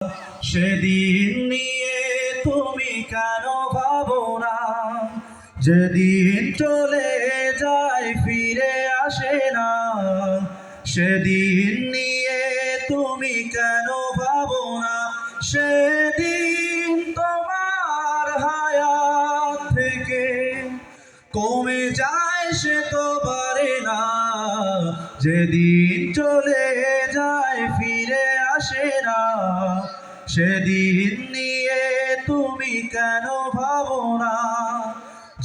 সেদিন নিয়ে তুমি কেন ভাবো না? যেদিন চলে যায় ফিরে আসে না, সেদিন নিয়ে তুমি কেন ভাবো না? সেদিন তোমার হায়াত থেকে কমে যায় সে তো পারে না। যেদিন চলে যায় ফিরে আসে না, সেদিন নিয়ে তুমি কেন ভাবো না?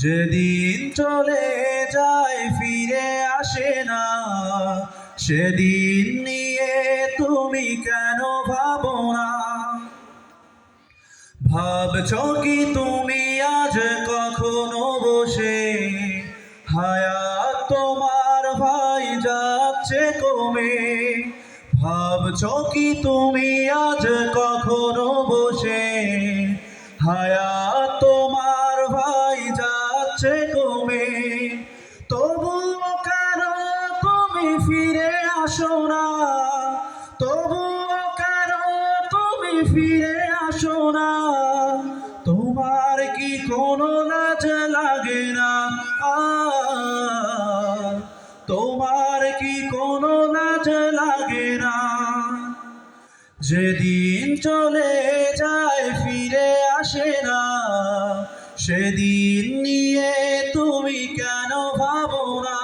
যেদিন চলে যায় ফিরে আসে না, সেদিন নিয়ে তুমি কেন ভাবো না? ভাবছো কি তুমি আজ কখনো বসে, হায়াত তোমার ভাই যাচ্ছে কমে? ভাবছো কি তুমি আজ কখনো বসে, হায়াত তোমার ভাই যাচ্ছে কমে? তবুও কেন তুমি ফিরে আসো না? তবুও কেন তুমি ফিরে আসো না? তোমার কি কোনো লাজ লাগে না? তোমার কি কোনো লাজ লাগে না? যেদিন চলে যায় ফিরে আসে না, সেদিন নিয়ে তুমি কেন ভাবো না?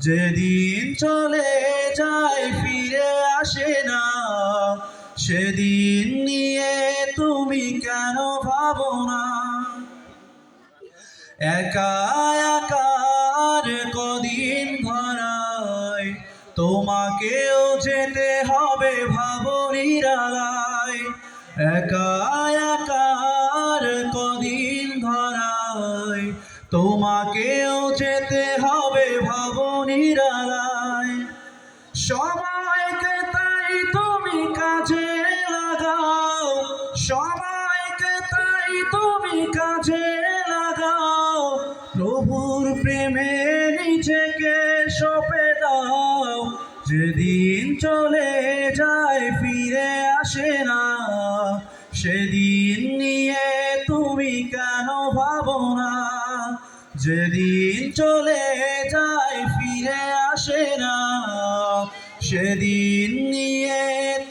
যেদিন চলে যায় ফিরে আসে না, সেদিন নিয়ে তুমি কেন ভাবো না? একা একা আর কদিন ধরায় তোমাকেও যেতে হবে ভাবো নিরালায়। একা একা আর কদিন ধরায় তোমাকেও যেতে হবে ভাবো নিরালায়। সময়কে তাই তুমি কাজে লাগাও, সময়কে তাই তুমি কাজে লাগাও। প্রভুর প্রেমে নিজেকে সঁপে দাও। যেদিন চলে যায় ফিরে আসে না, সেদিন নিয়ে তুমি কেন ভাবো না? যেদিন চলে যায় ফিরে আসে না, সেদিন নিয়ে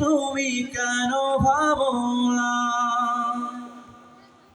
তুমি কেন ভাবো